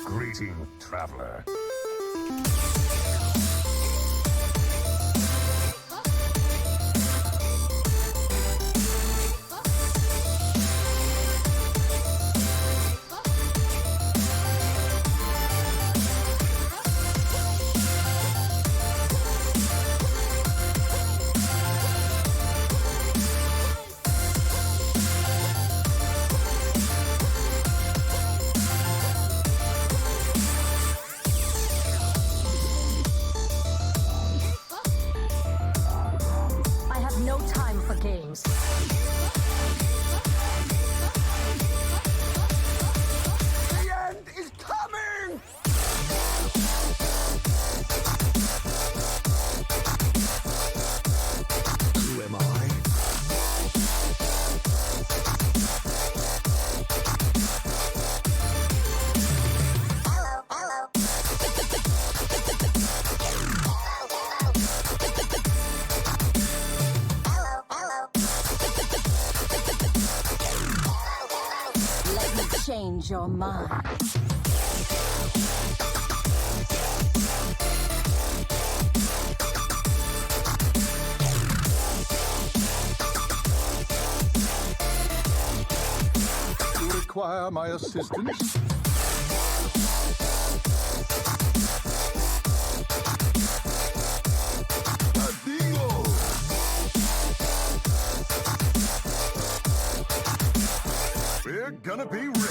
Greeting, traveler. I have no time for games. The end is coming! Who am I? Let me change your mind. You require my assistance? Adingo! We're gonna be rich.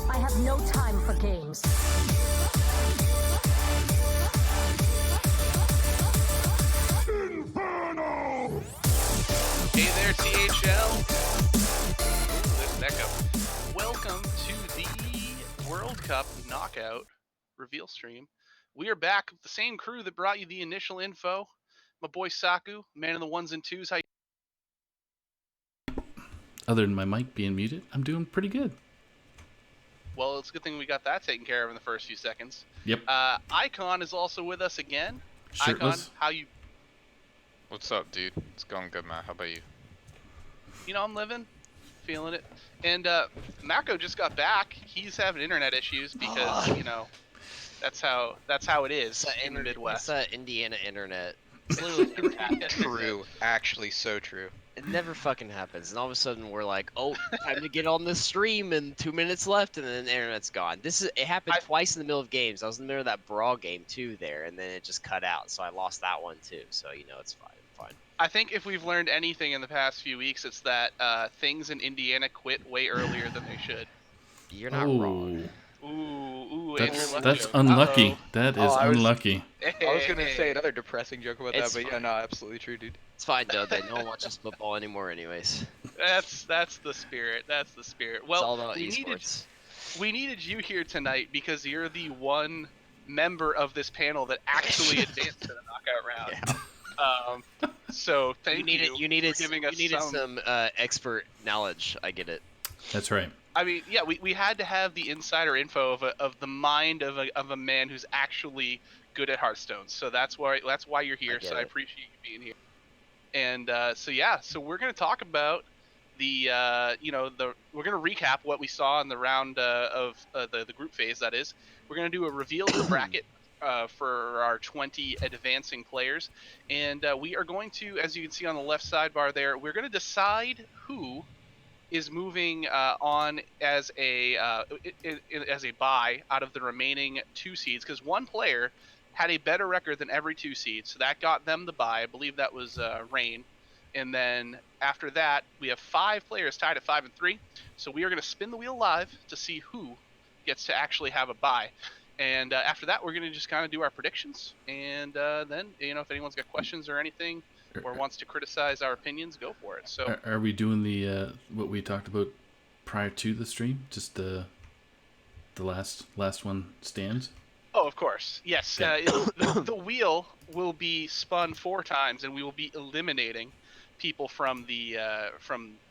I have no time for games. Inferno! Hey there, THL. Ooh, there's an echo. Welcome to the World Cup Knockout reveal stream. We are back with the same crew that brought you the initial info. My boy Saku, man of the ones and twos. How Other than my mic being muted, I'm doing pretty good. Well, it's a good thing we got that taken care of in the first few seconds. Yep. Icon is also with us again. Shirtless. Icon, how you? What's up, dude? It's going good, man. How about you? You know, I'm living, feeling it. And Mako just got back. He's having internet issues because you know that's how it is in the Midwest. It's that Indiana internet. It's literally never happens. True. Actually, so true. It never fucking happens. And all of a sudden we're like, oh, time to get on this stream and 2 minutes left, and then the internet's gone. It happened twice in the middle of games. I was in the middle of that brawl game too there, and then it just cut out. So I lost that one too. So you know it's fine. I'm fine. I think if we've learned anything in the past few weeks, it's that things in Indiana quit way earlier than they should. You're not wrong. Ooh, That's unlucky. Uh-oh. That is unlucky. I was gonna say another depressing joke about It's that, but yeah, no, absolutely true, dude. It's fine though. That no one watches football anymore, anyways. That's the spirit. That's the spirit. It's Well, all about we esports. needed you here tonight because you're the one member of this panel that actually advanced to the knockout round. So thank you. You needed for giving us some expert knowledge. I get it. That's right. I mean, yeah, we had to have the insider info of the mind of a man who's actually good at Hearthstone. So that's why you're here. So I appreciate you being here. And so we're gonna talk about we're gonna recap what we saw in the round of the group phase. That is, we're gonna do a reveal of the bracket for our 20 advancing players, and we are going to, as you can see on the left sidebar there, we're gonna decide who is moving on as a bye out of the remaining 2 seeds, because one player had a better record than every 2 seeds, so that got them the bye. I believe that was Rain. And then after that, we have 5 players tied at 5 and 3. So we are going to spin the wheel live to see who gets to actually have a bye. And after that, we're going to just kind of do our predictions. And then, if anyone's got questions or anything, or wants to criticize our opinions, go for it. So, Are we doing the what we talked about prior to the stream? Just the last one stands? oh, of course, yes. Okay. The wheel will be spun 4 times, and we will be eliminating people from the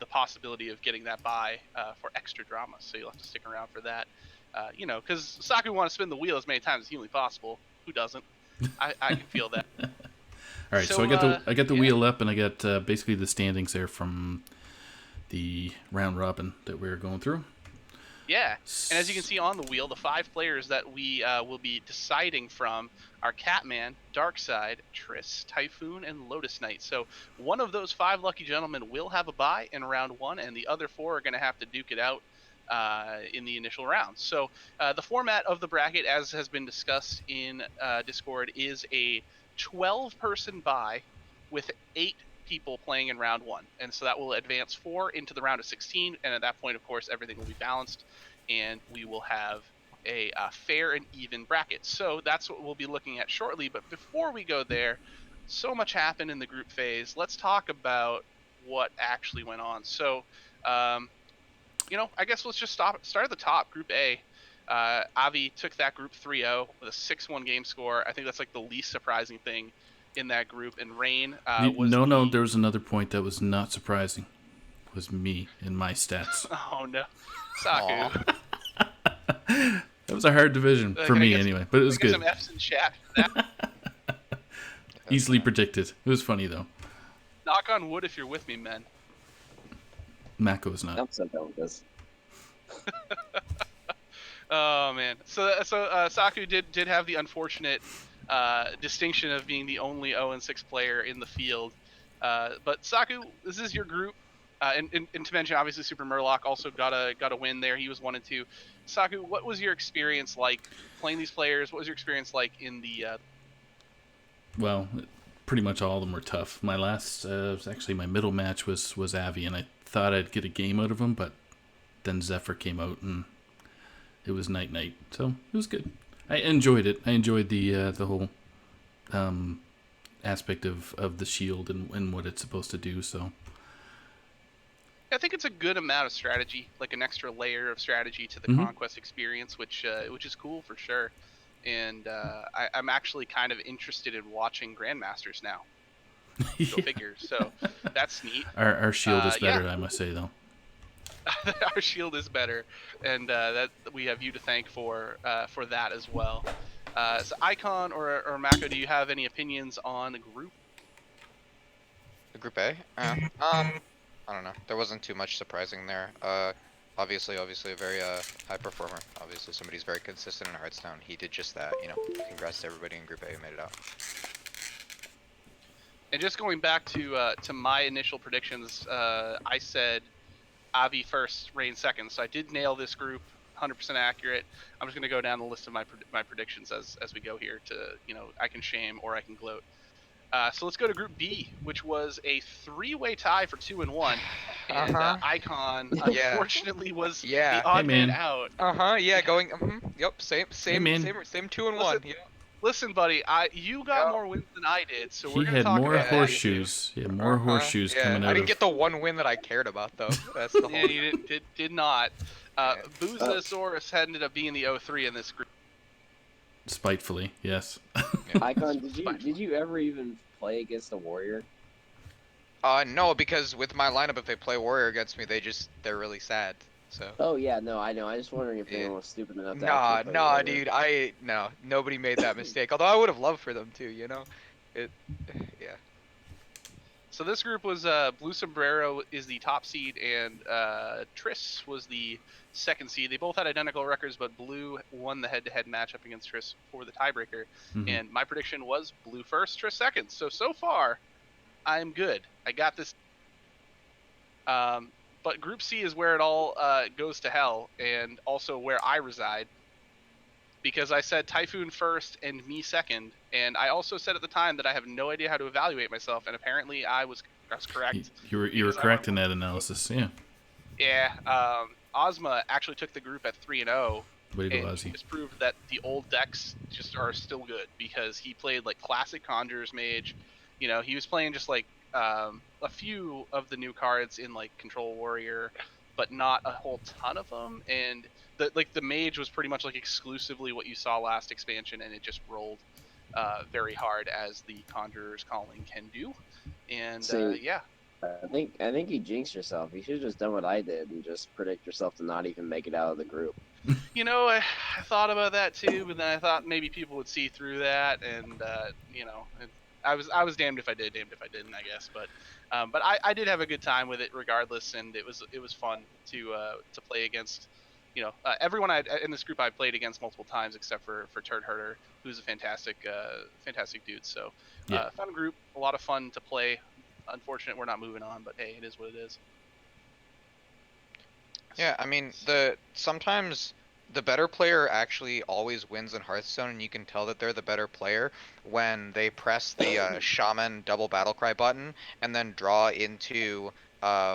possibility of getting that bye for extra drama. So you'll have to stick around for that. Because Saku wants to spin the wheel as many times as humanly possible. Who doesn't? I can feel that. All right, so I got the wheel up, and I got basically the standings there from the round robin that we were going through. Yeah, and as you can see on the wheel, the 5 players that we will be deciding from are Catman, Darkside, Triss, Typhoon, and Lotus Knight. So one of those 5 lucky gentlemen will have a bye in round 1, and the other 4 are going to have to duke it out in the initial round. So the format of the bracket, as has been discussed in Discord, is a 12-person bye with 8 people playing in round 1, and so that will advance 4 into the round of 16, and at that point, of course, everything will be balanced, and we will have a fair and even bracket. So that's what we'll be looking at shortly. But before we go there, so much happened in the group phase. Let's talk about what actually went on. So, I guess let's just start at the top. Group A. Avi took that group 3-0 with a 6-1 game score. I think that's like the least surprising thing in that group. And Rain was no, there was another point that was not surprising. It was me and my stats. Oh no, Saku. That was a hard division for me anyway, but it was good. Some F's in chat for that. Easily predicted. It was funny though. Knock on wood if you're with me, men. Mako is not. I'm so done with this. Oh man. So Saku did have the unfortunate distinction of being the only 0-6 player in the field. But Saku, this is your group. And to mention, obviously, Super Murloc also got a win there. He was 1-2. Saku, what was your experience like playing these players? What was your experience like in the? Well, pretty much all of them were tough. My last, actually, my middle match was Avi, and I thought I'd get a game out of him, but then Zephyr came out, and it was night. So it was good. I enjoyed it. I enjoyed the whole aspect of the shield and what it's supposed to do. So. I think it's a good amount of strategy, like an extra layer of strategy to the Conquest experience, which is cool for sure. And I'm actually kind of interested in watching Grandmasters now. Go figure. So that's neat. Our shield is better, I must say, though. Our shield is better, and that we have you to thank for that as well. So Icon or Mako, do you have any opinions on the group? The group A? I don't know. There wasn't too much surprising there. Obviously a very high performer. Obviously somebody's very consistent in Hearthstone. He did just that, Congrats to everybody in Group A who made it out. And just going back to my initial predictions, I said Avi first, Rain second. So I did nail this group, 100% accurate. I'm just going to go down the list of my predictions as we go here to, I can shame or I can gloat. So let's go to Group B, which was a 3-way tie for 2-1, and Icon unfortunately was the odd man out. Yeah, going. Yep, same 2-1. Yeah. Listen, buddy, you got more wins than I did, so we're gonna talk about that. Horseshoes. He had more horseshoes coming out. I didn't get the one win that I cared about though. That's the whole. Yeah, you did not. Boozosaurus ended up being the 0-3 in this group. Spitefully, yes. Icon, did you ever even play against a warrior? No, because with my lineup, if they play warrior against me, they're really sad. So. Oh yeah, no, I know. I was wondering if anyone was stupid enough to actually play warrior. Dude, nobody made that mistake. Although I would have loved for them to, yeah. So this group was Blue Sombrero is the top seed, and Triss was the second seed. They both had identical records, but Blue won the head-to-head matchup against Triss for the tiebreaker. And my prediction was Blue first, Triss second. So far, I'm good. I got this. But Group C is where it all goes to hell, and also where I reside. Because I said Typhoon first and me second, and I also said at the time that I have no idea how to evaluate myself, and apparently I was correct. You were correct in that analysis, yeah. Yeah, Ozma actually took the group at 3-0, Way to go, and Ozzy. he just proved that the old decks just are still good because he played like classic Conjurer's Mage. He was playing just like a few of the new cards in like Control Warrior, but not a whole ton of them. And the mage was pretty much like exclusively what you saw last expansion, and it just rolled very hard as the Conjurer's Calling can do. And See, yeah, I think you jinxed yourself. You should have just done what I did and just predict yourself to not even make it out of the group. you know, I thought about that too, but then I thought maybe people would see through that, and you know, I was damned if I did, damned if I didn't, I guess. But I did have a good time with it regardless, and it was fun to play against. You know, everyone in this group I played against multiple times, except for Turd Herder, who's a fantastic dude. So, Yeah. fun group, a lot of fun to play. Unfortunate we're not moving on, but hey, it is what it is. Yeah, I mean, sometimes the better player actually always wins in Hearthstone, and you can tell that they're the better player when they press the Shaman double battle cry button and then draw into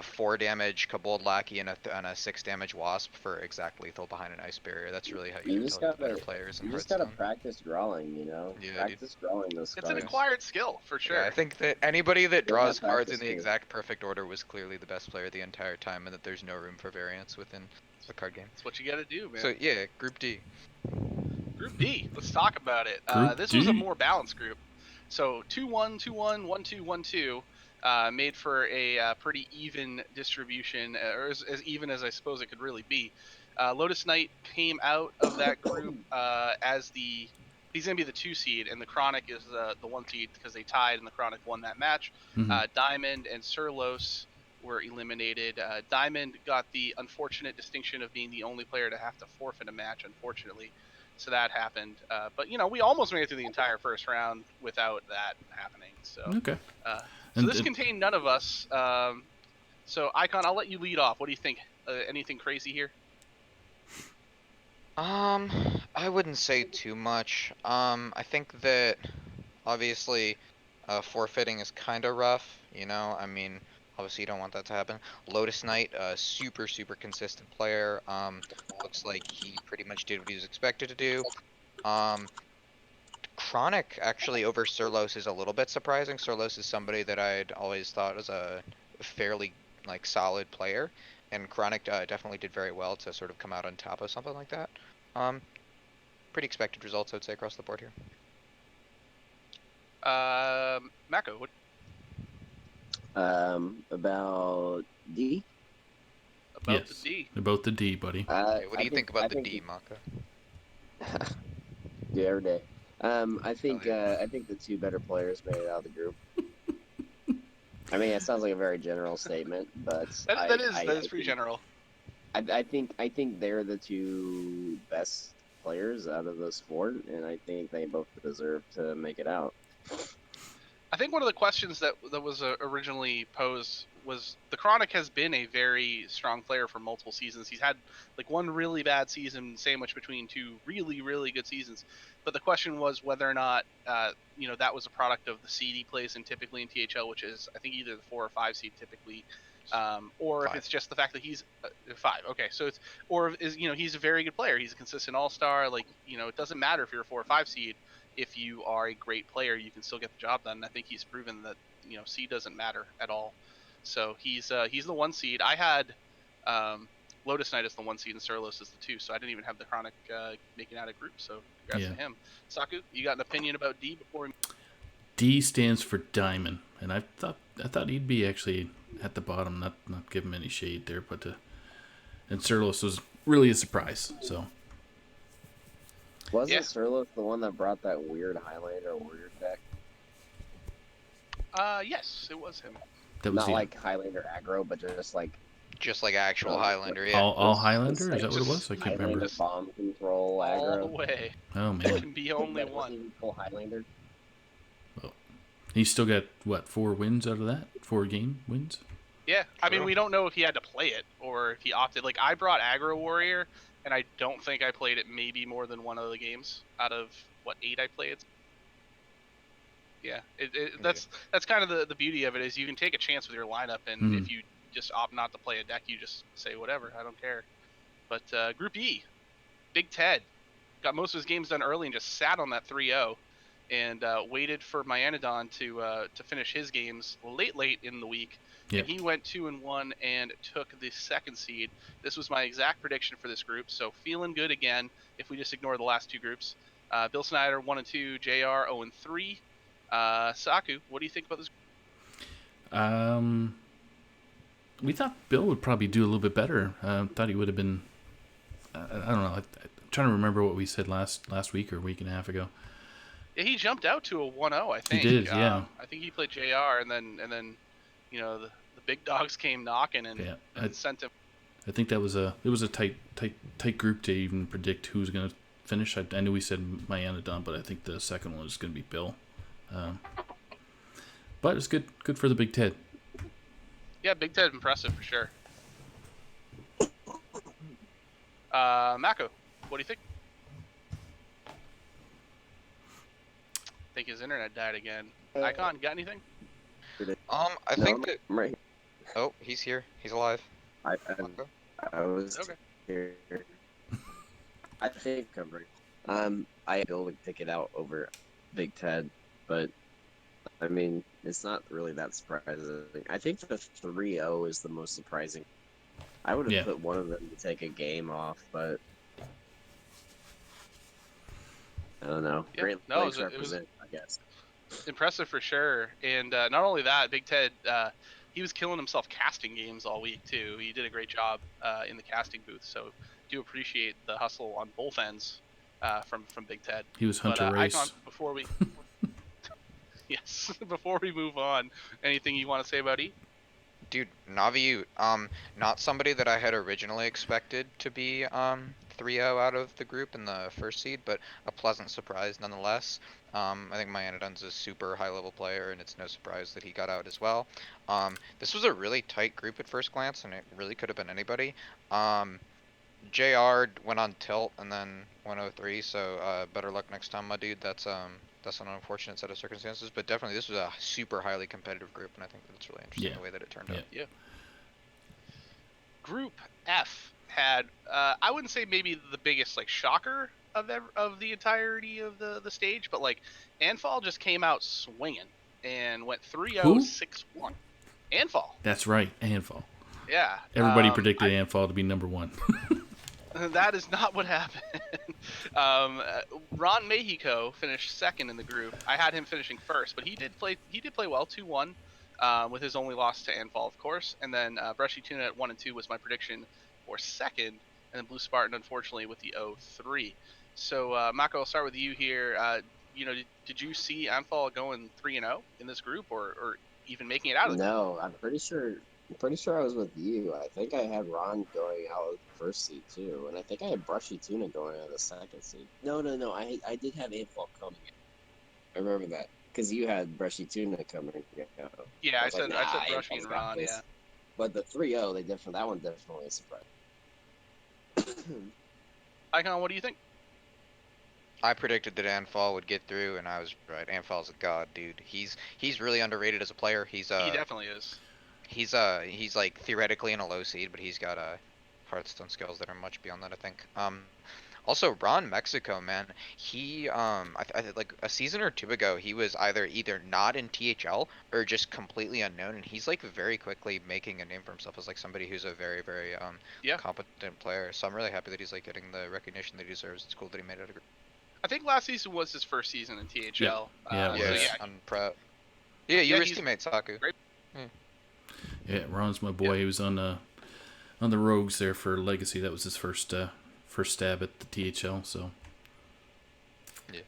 4 damage Kobold Lackey and a 6 damage Wasp for exact lethal behind an Ice Barrier. That's really how you You can just tell you're the gotta, better players in you just gotta Hearthstone. practice drawing. Yeah, dude. Practice drawing those It's an cards. acquired skill for sure. Yeah, I think that anybody that Build that draws cards practice in the too. exact perfect order was clearly the best player the entire time, and that there's no room for variance within a card game. That's what you got to do, man. So yeah, Group D. Group D, let's talk about it. Group This D? was a more balanced group. So 2-1, 2-1, 1-2, 1-2 made for a pretty even distribution, or as even as I suppose it could really be. Lotus Knight came out of that group as he's going to be the 2 seed, and the Chronic is the 1 seed because they tied and the Chronic won that match. Mhm. Diamond and Surlos were eliminated. Diamond got the unfortunate distinction of being the only player to have to forfeit a match, unfortunately. So that happened. But, you know, we almost made it through the entire first round without that happening. So, Okay. so And this contained none of us. So, Icon, I'll let you lead off. What do you think? Anything crazy here? I wouldn't say too much. I think that obviously, forfeiting is kind of rough. You know, I mean, obviously you don't want that to happen. Lotus Knight, super consistent player. Looks like he pretty much did what he was expected to do. Chronic actually over Surlos is a little bit surprising. Surlos is somebody that I'd always thought was a fairly like solid player, and Chronic definitely did very well to sort of come out on top of something like that. Pretty expected results, I would say, across the board here. Mako, what About D. about yes. the D? About the D, buddy. Okay, what do you think about the D, Maka? Do every day. I think yeah. I think the 2 better players made it out of the group. I mean, it sounds like a very general statement, but That is pretty general. I think they're the 2 best players out of those 4, and I think they both deserve to make it out. I think one of the questions that was originally posed was the Chronic has been a very strong player for multiple seasons. He's had like 1 really bad season sandwiched between 2 really good seasons. But the question was whether or not you know, that was a product of the seed he plays in typically in THL, which is I think either the 4 or 5 seed typically, or 5. if it's just the fact that he's 5. Okay, so it's or is, you know, he's a very good player. He's a consistent all-star. Like, you know, it doesn't matter if you're a 4 or 5 seed. If you are a great player, you can still get the job done. And I think he's proven that, you know, seed doesn't matter at all. So he's the 1 seed. I had Lotus Knight as the 1 seed and Surlos as the 2, so I didn't even have the Chronic making out a group. So congrats to him. Saku, you got an opinion about D before we? D stands for Diamond, and I thought he'd be actually at the bottom. Not give him any shade there, but and Surlos was really a surprise. So. Wasn't Surlos the one that brought that weird Highlander warrior deck? Yes, it was him. That was Not like Highlander aggro, but just like actual Highlander, yeah. all Highlander? Is that what it was? I can't Highlander remember. bomb control aggro. All the way. Oh There man, can be only That wasn't one. even full Highlander. he's still got what 4 wins out of that? 4 game wins. Yeah, I mean, True. we don't know if he had to play it or if he opted. Like, I brought Aggro Warrior, and I don't think I played it maybe more than 1 of the games out of, what, 8 I played? Yeah, that's kind of the beauty of it, is you can take a chance with your lineup, and if you just opt not to play a deck, you just say whatever, I don't care. But Group E, Big Ted, got most of his games done early and just sat on that 3-0. and waited for Myanodon to finish his games late in the week, Yeah. and he went 2-1 and took the second seed. This was my exact prediction for this group, so feeling good again. If we just ignore the last two groups, Bill Snyder 1-2, JR 0-3. Saku, what do you think about this? We thought Bill would probably do a little bit better. Thought he would have been. I don't know. I'm trying to remember what we said last week or a week and a half ago. Yeah, he jumped out to a 1-0, I think. He did, yeah. I think he played JR, and then the big dogs came knocking and sent him. I think it was a tight group to even predict who was going to finish. I knew we said Myanodon, but I think the second one was going to be Bill. But it's good for the Big Ted. Yeah, Big Ted impressive for sure. Mako, what do you think? I think his internet died again. Icon, got anything? I think that. I'm right. Oh, he's here. He's alive. I Mako? was Okay. here. I think I'm right. I would pick it out over Big Ted, but I mean, it's not really that surprising. I think the 3-0 is the most surprising. I would have put one of them to take a game off, but I don't know. Yeah, Great no, Lakes it was represent, I guess. impressive for sure. And not only that, Big Ted, he was killing himself casting games all week too. He did a great job in the casting booth. So do appreciate the hustle on both ends from Big Ted. He was Hunter Race. Icon, before we yes, before we move on, anything you want to say about E? Dude, Navi, not somebody that I had originally expected to be 3-0 out of the group in the first seed, but a pleasant surprise nonetheless. I think Myanodon's a super high-level player, and it's no surprise that he got out as well. This was a really tight group at first glance, and it really could have been anybody. JR went on tilt and then 103, so better luck next time, my dude. That's an unfortunate set of circumstances, but definitely this was a super highly competitive group, and I think that's really interesting the way that it turned out. Yeah. Group F had I wouldn't say maybe the biggest shocker of the entirety of the stage, but Anfall just came out swinging and went 3-0, 6-1. Anfall. That's right, Anfall. Yeah. Everybody predicted Anfall to be number one. That is not what happened. Ron Mexico finished second in the group. I had him finishing first, but he did play well, 2-1, with his only loss to Anfall, of course. And then Brushy Tuna at 1-2 was my prediction for second, and then Blue Spartan, unfortunately, with the 0-3. So, Mako, I'll start with you here. Did you see Anfall going 3-0 in this group, or even making it out of the group? No, I'm pretty sure I was with you. I think I had Ron going out of the first seed too, and I think I had Brushy Tuna going out of the second seed. No. I did have Anfall coming in. I remember that because you had Brushy Tuna coming in. Yeah, I said Anfall's Brushy and got Ron. this. Yeah. But the 3-0, that one definitely a surprise. Icon, what do you think? I predicted that Anfall would get through, and I was right. Anfall's a god, dude. He's really underrated as a player. He definitely is. He's like theoretically in a low seed, but he's got Hearthstone skills that are much beyond that, I think. Also Ron Mexico, man, he I like a season or two ago, he was either not in THL or just completely unknown, and he's very quickly making a name for himself as somebody who's a very very competent player. So I'm really happy that he's getting the recognition that he deserves. It's cool that he made it a group. I think last season was his first season in THL. On prep. Yeah, you were his teammate, Saku. Great. Yeah, Ron's my boy. He was on the Rogues there for Legacy. That was his first stab at the THL. So yeah,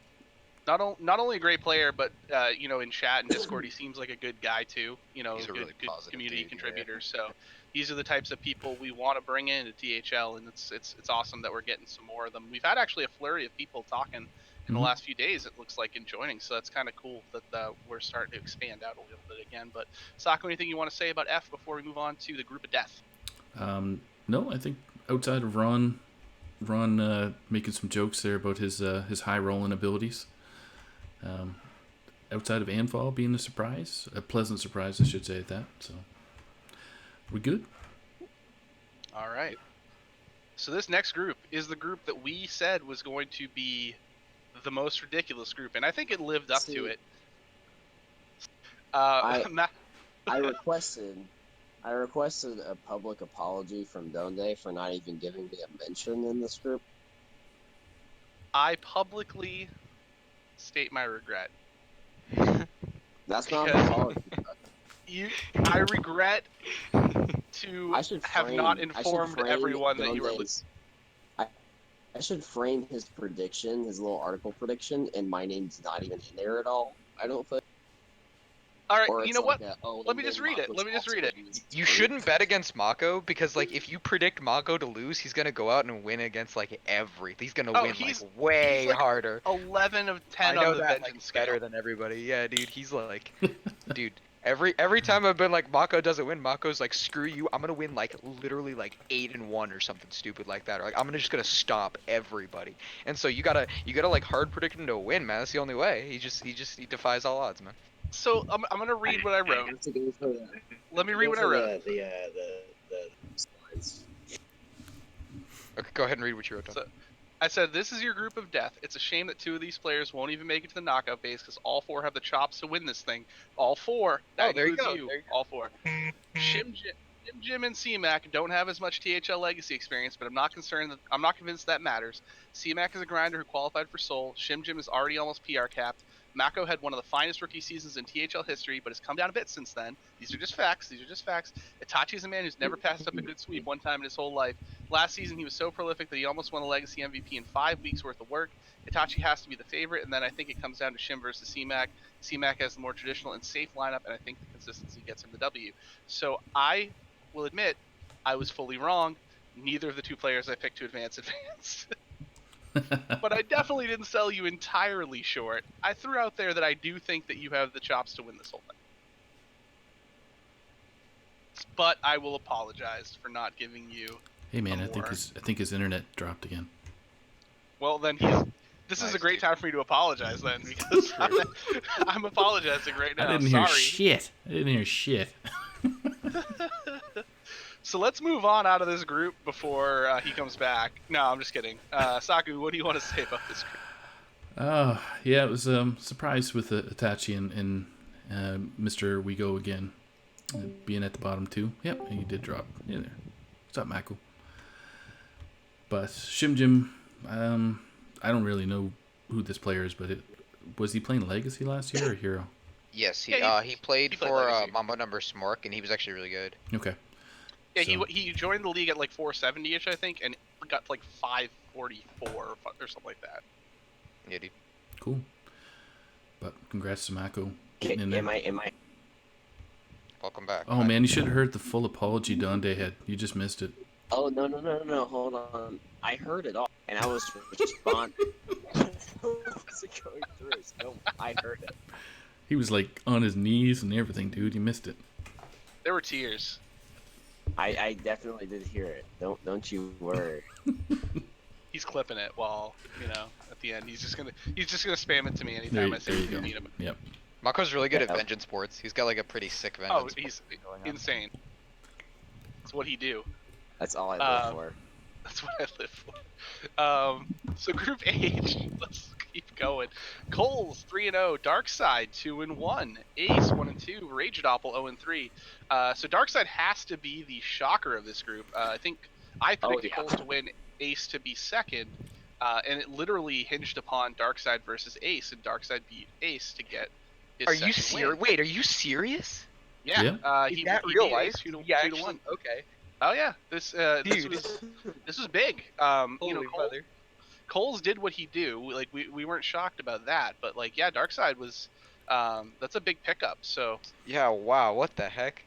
not only a great player, but in chat and Discord, he seems like a good guy too. He's a really good community dude, contributor. So these are the types of people we want to bring into THL, and it's awesome that we're getting some more of them. We've had actually a flurry of people talking in the last few days. It looks like, and joining, so that's kind of cool that we're starting to expand out a little bit again. But Saku, anything you want to say about F before we move on to the group of death? No, I think outside of Ron making some jokes there about his high rolling abilities. Outside of Anfall being a pleasant surprise, I should say at that. So we good? All right. So this next group is the group that we said was going to be the most ridiculous group, and I think it lived up to See, it. I Ma- I requested a public apology from Donde for not even giving me a mention in this group. I publicly state my regret. That's not an Because apology. I regret to I should have frame. not I should informed frame everyone that you were. Donde's. I should frame his prediction, his little article prediction, and my name's not even in there at all. I don't think. All right, Or you it's know like what? oh, Let me just read it. Let me just read it. You shouldn't bet against Mako because like if you predict Mako to lose, he's gonna go out and win against like He's gonna win like way like harder. 11 of 10 I know on the that vengeance like, better scale. than everybody. Yeah, dude. He's like, dude. Every time I've been like Mako doesn't win, Mako's like screw you. I'm gonna win like literally like 8-1 or something stupid like that. Or like I'm just gonna stop everybody. And so you gotta like hard predict him to win, man. That's the only way. He defies all odds, man. So I'm gonna read what I wrote. have to go for the. Let me read what I wrote. The slides. Okay, go ahead and read what you wrote down. So, I said, this is your group of death. It's a shame that 2 of these players won't even make it to the knockout phase because all 4 have the chops to win this thing. All 4. That there you includes go. you. There you go. All 4. Shim Jim and C-Mac don't have as much THL legacy experience, but I'm not convinced that matters. C-Mac is a grinder who qualified for Seoul. Shim Jim is already almost PR capped. Mako had one of the finest rookie seasons in THL history, but has come down a bit since then. These are just facts. Itachi is a man who's never passed up a good sweep one time in his whole life. Last season, he was so prolific that he almost won a Legacy MVP in 5 weeks worth of work. Itachi has to be the favorite, and then I think it comes down to Shim versus C-Mac. C-Mac has the more traditional and safe lineup, and I think the consistency gets him the W. So I will admit I was fully wrong. Neither of the 2 players I picked to advanced. But I definitely didn't sell you entirely short. I threw out there that I do think that you have the chops to win this whole thing. But I will apologize for not giving you. Hey man, I think his internet dropped again. Well, then this is a great dude. time for me to apologize then, because I'm apologizing right now. I didn't hear shit. So let's move on out of this group before he comes back. No, I'm just kidding. Saku, what do you want to say about this group? Yeah, it was surprised with Itachi and Mr. We Go Again being at the bottom too. Yep, he did drop. Yeah, there. What's up, Mako? But Shim Jim, I don't really know who this player is, but was he playing Legacy last year or Hero? Yes, he played played for Legacy. Mambo number Smork, and he was actually really good. Okay. Yeah, So- he joined the league at like 470-ish, I think, and got to like 544 or something like that. Yeah, dude. Cool. But congrats to Mako Okay, getting in there. am I? Welcome back. Oh man, you should have heard the full apology Donde had. You just missed it. Oh no! Hold on. I heard it all, and I was responding. I wasn't going through it, so I heard it. He was like on his knees and everything, dude. You missed it. There were tears. I definitely did hear it. Don't you worry. He's clipping it while, at the end he's just gonna spam it to me There, anytime I say there you we go. need him. Yep. Mako's really good at Yeah. vengeance boards. He's got like a pretty sick Oh, vengeance. he's board going on. insane. That's what he do. That's all I live for. That's what I live for. So Group H, let's keep going. Coles 3-0, Darkside 2-1, Ace 1-2, Rage Doppel 0-3. So Darkside has to be the shocker of this group. I think I predicted Coles to win, Ace to be second, and it literally hinged upon Darkside versus Ace, and Darkside beat Ace to get his Are you second serious? win. Wait, are you serious? Yeah. Is He that beat real Ace life? 2-1. Okay. Oh yeah, this Dude. was big. Holy Cole, mother. Coles did what he do. Like we weren't shocked about that, but like yeah, Darkside was that's a big pickup. So Yeah. Wow. What the heck,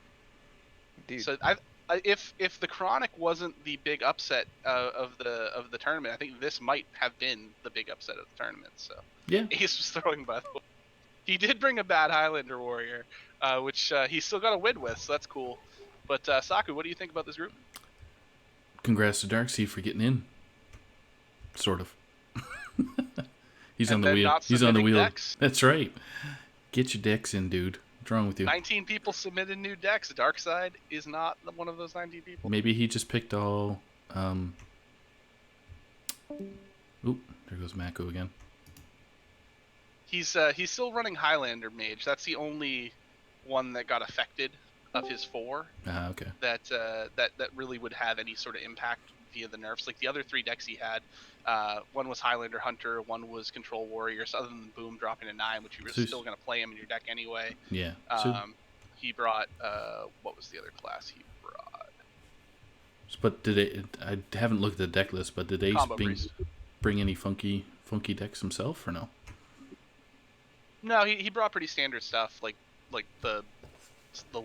dude? so if the Chronic wasn't the big upset of the tournament, I think this might have been the big upset of the tournament. So Yeah. Ace was throwing, by the way. He did bring a bad Highlander warrior, which he still got a win with, so that's cool. But Saku, what do you think about this group? Congrats to Darkseid for getting in. Sort of. He's And on the then wheel. not He's on the submitting wheel. decks? That's right. Get your decks in, dude. What's wrong with you? 19 people submitted new decks. Darkside is not one of those 19 people. Maybe he just picked all. Oop, there goes Mako again. He's still running Highlander Mage. That's the only one that got affected of his 4 Okay. that really would have any sort of impact via the nerfs. Like the other 3 decks he had, one was Highlander Hunter, one was Control Warrior. So other than Boom dropping a 9, which you were still going to play him in your deck anyway. Yeah. He brought what was the other class he brought? But did it? I haven't looked at the deck list, but did Ace Combo Priest. bring any funky decks himself or no? No, he brought pretty standard stuff. Like the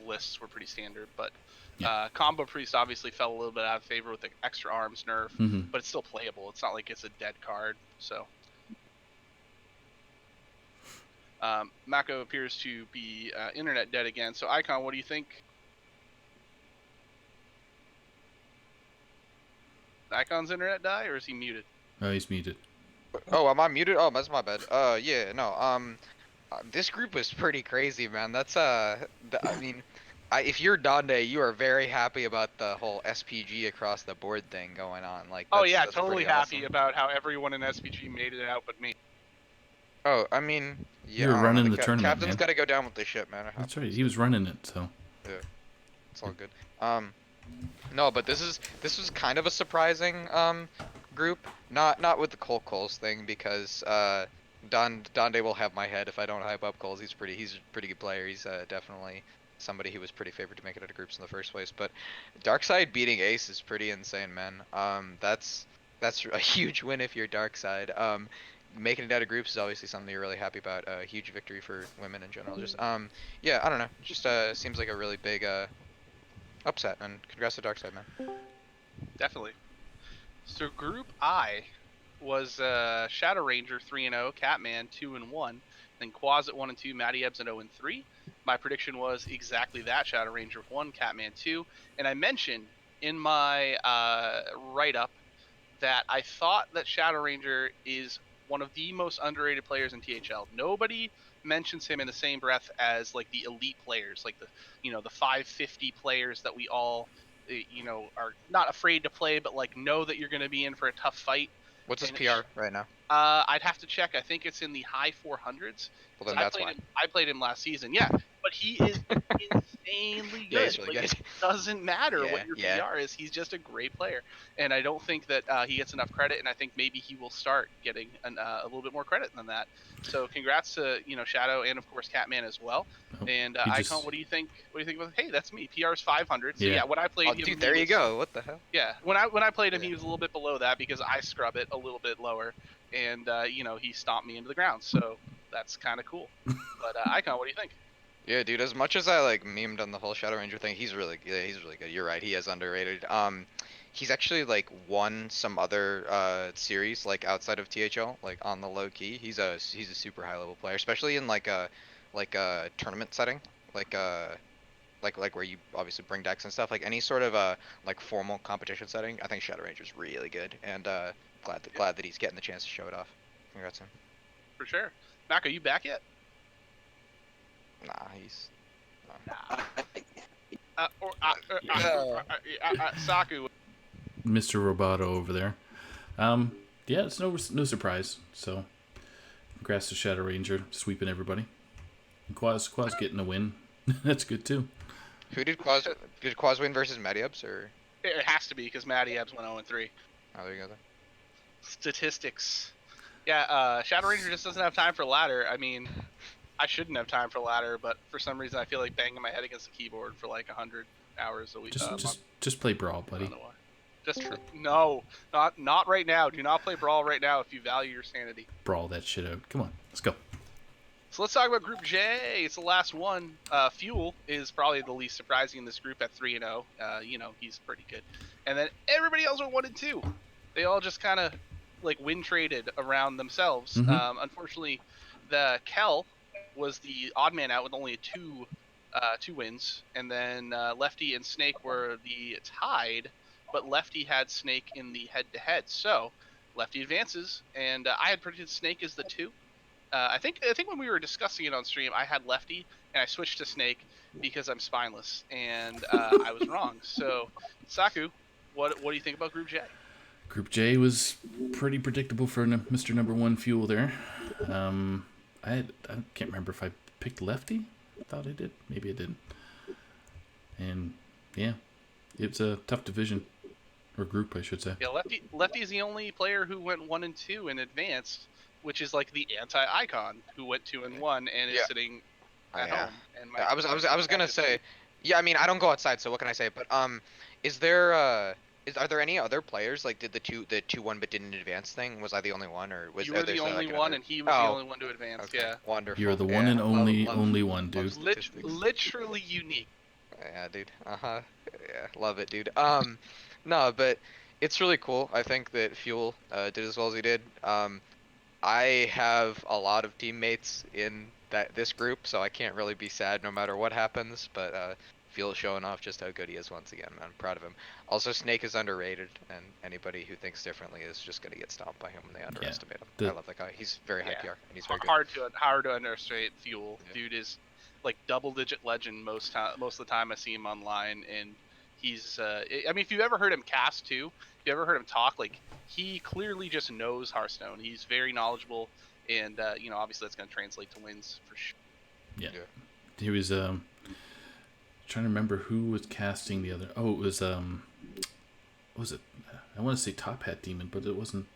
lists were pretty standard, but Combo Priest obviously fell a little bit out of favor with the extra arms nerf, but it's still playable. It's not like it's a dead card. So Mako appears to be internet dead again. So Icon, what do you think? Icon's internet die, or is he muted? Oh, he's muted. Oh, am I muted? Oh, that's my bad. Yeah, no. This group was pretty crazy, man. That's I mean, if you're Donde, you are very happy about the whole SPG across the board thing going on. Like, that's totally pretty happy awesome. about how everyone in SPG made it out but me. Oh, I mean, yeah. You were I don't know, running the tournament, Captain's man. got to go down with the ship, man. That's right. He was running it, so. Yeah, it's all good. No, but this was kind of a surprising group. Not with the Coles thing, because Donde will have my head if I don't hype up Coles. He's a pretty good player. He's definitely somebody who was pretty favored to make it out of groups in the first place. But Darkside beating Ace is pretty insane, man. That's a huge win if you're Darkside. Making it out of groups is obviously something you're really happy about. A huge victory for women in general. Just yeah, I don't know. Just seems like a really big upset, and congrats to Darkside, man. Definitely. So Group I was Shadow Ranger 3-0, Catman 2-1, then Quaz at 1-2, Matty Ebbs at 0-3. My prediction was exactly that: Shadow Ranger 1, Catman 2, and I mentioned in my write-up that I thought that Shadow Ranger is one of the most underrated players in THL. Nobody mentions him in the same breath as like the elite players, like the the 550 players that we all are not afraid to play, but like know that you're going to be in for a tough fight. What's his PR right now? I'd have to check. I think it's in the high 400s. Well, then that's why. I played him last season. Yeah, but he is insanely good. Yeah, he's really good. It doesn't matter Yeah, what your yeah. PR is. He's just a great player, and I don't think that he gets enough credit. And I think maybe he will start getting a little bit more credit than that. So congrats to Shadow and of course Catman as well. Oh, And he Icon, just- what do you think? What do you think about? Hey, that's me. PR's 500. So Yeah. yeah, when I played Oh, him, dude, there you go. What the hell? Yeah, when I played him, Yeah. he was a little bit below that because I scrub it a little bit lower, and he stomped me into the ground. So that's kind of cool. But Icon, what do you think? Yeah, dude. As much as I like memed on the whole Shadow Ranger thing, he's really good. You're right. He is underrated. He's actually like won some other series like outside of THL, like on the low key. He's a super high level player, especially in like a tournament setting, like where you obviously bring decks and stuff. Like any sort of like formal competition setting, I think Shadow Ranger's really good, and glad that he's getting the chance to show it off. Congrats to him. For sure. Mac, are you back yet? Nah, he's. Saku. Mr. Roboto over there. Yeah, it's no surprise. So, congrats to Shadow Ranger sweeping everybody. And Quaz getting a win. That's good too. Who did Quaz win versus Matty-Ups, or? It has to be because Matty Ebbs went 0-3. Oh, there you go. Then. Statistics. Yeah, Shadow Ranger just doesn't have time for ladder. I mean, I shouldn't have time for ladder, but for some reason I feel like banging my head against the keyboard for like 100 hours a week. Just play Brawl, buddy. I don't know why. Just no, not right now. Do not play Brawl right now if you value your sanity. Brawl that shit out. Come on, let's go. So let's talk about Group J. It's the last one. Fuel is probably the least surprising in this group at 3-0. He's pretty good. And then everybody else are 1-2. They all just kind of like win traded around themselves. Mm-hmm. Unfortunately, the Kel was the odd man out with only two wins, and then Lefty and Snake were the tied, but Lefty had Snake in the head-to-head. So Lefty advances, and I had predicted Snake as the 2. I think when we were discussing it on stream, I had Lefty, and I switched to Snake because I'm spineless, and I was wrong. So, Saku, what do you think about Group J? Group J was pretty predictable for Mr. Number 1 Fuel there. I can't remember if I picked lefty. I thought I did. Maybe I didn't. And yeah, it's a tough division or group, I should say. Yeah, Lefty is the only player who went 1-2 in advanced, which is like the anti-icon who went 2-1 and is Yeah. sitting Oh, at yeah. home. And I was gonna say, yeah. I mean, I don't go outside, so what can I say? But is there are there any other players like did the 2-1 but didn't advance thing? Was I the only one, or was you are were there the only like one, another? and he was the Oh, only one to advance. okay, Yeah, wonderful. You're the one Yeah, and only one, love dude. statistics. literally unique. Yeah, dude. Uh-huh. Yeah, love it, dude. No, but it's really cool. I think that Fuel did as well as he did. I have a lot of teammates in this group, so I can't really be sad no matter what happens. But Fuel showing off just how good he is once again. I'm proud of him. Also, Snake is underrated, and anybody who thinks differently is just gonna get stomped by him when they underestimate him. I love that guy. He's very high PR, and he's very good. Hard to underestimate Fuel. Yeah. Dude is like double-digit legend most of the time I see him online, and he's. I mean, if you've ever heard him cast too, if you ever heard him talk, like he clearly just knows Hearthstone. He's very knowledgeable, and obviously that's going to translate to wins for sure. Yeah. He was trying to remember who was casting the other. Oh, it was what was it? I want to say Top Hat Demon, but it wasn't.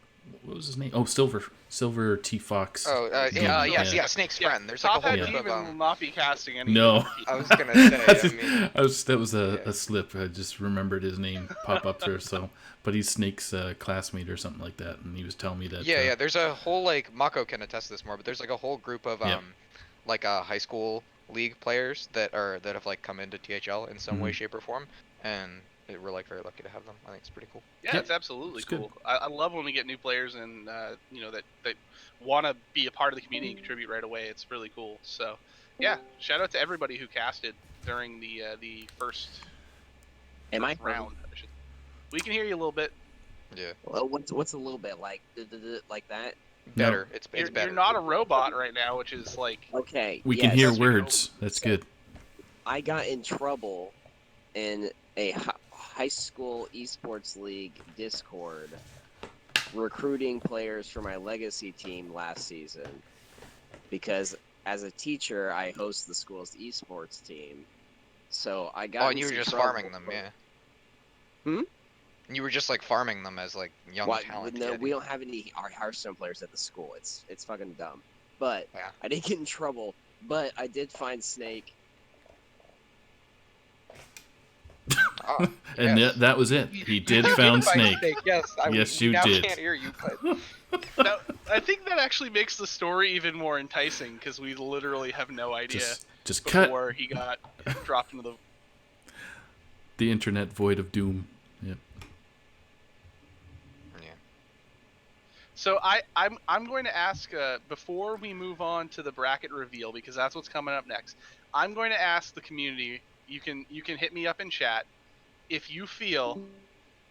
What was his name? Oh, Silver T Fox. Oh, yeah, Snake's friend. There's like Top a whole Hat group Demon of will not be casting any. No. I was gonna say. I mean, that was a slip. I just remembered his name pop up there. So, but he's Snake's classmate or something like that, and he was telling me that. yeah. There's a whole like Mako can attest to this more, but there's like a whole group of like high school league players that have like come into THL in some way, shape, or form, and we're like very lucky to have them. I think it's pretty cool. Yeah, it's absolutely cool. I love when we get new players and that want to be a part of the community and contribute right away. It's really cool. So, yeah, shout out to everybody who casted during the first round. We can hear you a little bit. Yeah. Well, what's a little bit like that? Better. No. It's better. You're not a robot right now, which is like. Okay. We yes. can hear words. That's good. I got in trouble in a high school esports league Discord recruiting players for my legacy team last season because as a teacher I host the school's esports team. So I got. Oh, and you were just farming them, yeah. You were just like farming them as like young talent. No, we don't have any Hearthstone players at the school. It's fucking dumb. But yeah. I didn't get in trouble. But I did find Snake. Oh, and yes. that was it. He did found Snake. Yes, yes, you now did. Can't hear you, but now, I think that actually makes the story even more enticing because we literally have no idea just before cut he got dropped into the internet void of doom. Yep. Yeah. So I'm going to ask before we move on to the bracket reveal because that's what's coming up next. I'm going to ask the community. You can hit me up in chat if you feel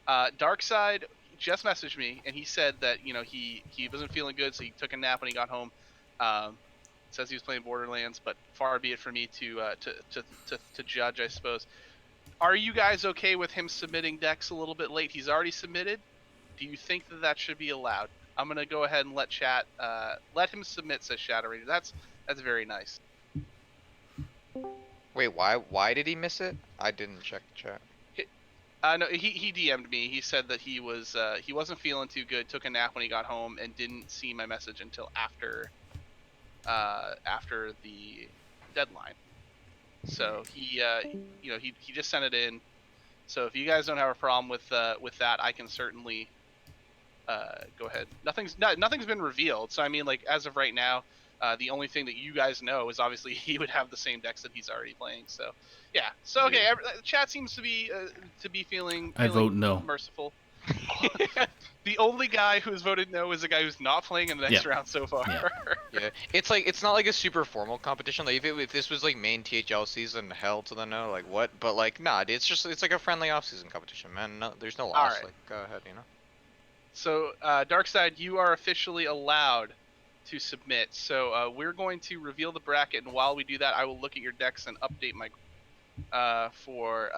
Darkside just messaged me and he said that he wasn't feeling good, so he took a nap when he got home. Says he was playing Borderlands, but far be it for me to judge, I suppose. Are you guys okay with him submitting decks a little bit late? He's already submitted. Do you think that should be allowed? I'm gonna go ahead and let chat let him submit, says Shadow Ranger. That's very nice. Wait, why did he miss it? I didn't check the chat. No, he DM'd me. He said that he wasn't feeling too good, took a nap when he got home, and didn't see my message until after the deadline. So he just sent it in. So if you guys don't have a problem with that, I can certainly go ahead. Nothing's been revealed. So I mean, like as of right now, the only thing that you guys know is obviously he would have the same decks that he's already playing. So yeah. So okay, chat seems to be feeling I vote no. Merciful. The only guy who's voted no is the guy who's not playing in the next round so far. Yeah, it's not like a super formal competition. Like if this was like main THL season, hell to the no, like what? But like nah, it's like a friendly off-season competition, man. No, there's no loss. Right. Like go ahead, So Darkside, you are officially allowed to submit. So we're going to reveal the bracket, and while we do that, I will look at your decks and update my for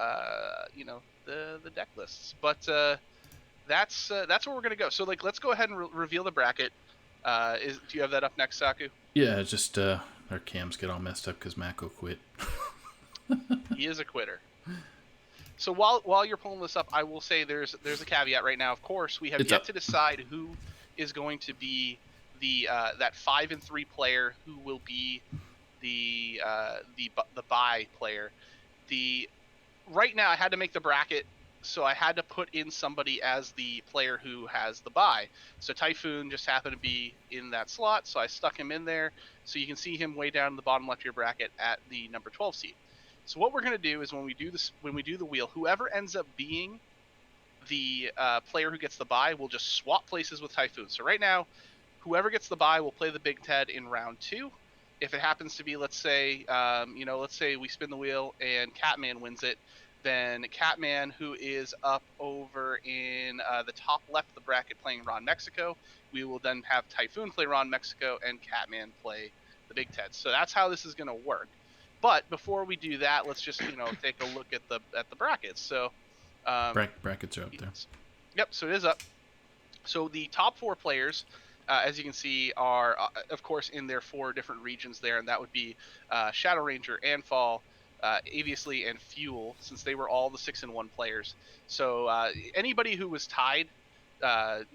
the deck lists. But that's where we're gonna go. So like let's go ahead and reveal the bracket. Do you have that up next, Saku? Yeah, just our cams get all messed up because Mako quit. He is a quitter. So while you're pulling this up, I will say there's a caveat right now. Of course, we have It's yet up. to decide who is going to be the that 5-3 player who will be the buy player. The right now I had to make the bracket, so I had to put in somebody as the player who has the buy. So Typhoon just happened to be in that slot, so I stuck him in there. So you can see him way down in the bottom left of your bracket at the number 12 seed. So what we're gonna do is when we do the wheel, whoever ends up being the player who gets the buy will just swap places with Typhoon. So right now, whoever gets the buy will play the Big Ted in round 2. If it happens to be, let's say, let's say we spin the wheel and Catman wins it, then Catman, who is up over in the top left of the bracket playing Ron Mexico, we will then have Typhoon play Ron Mexico and Catman play the Big Ted. So that's how this is going to work. But before we do that, let's just take a look at the brackets. So Brackets are up there. yep, so it is up. So the top 4 players, as you can see, are of course in their 4 different regions there, and that would be Shadow Ranger, Anfall, Aviously, and Fuel, since they were all the 6-1 players. So anybody who was tied, that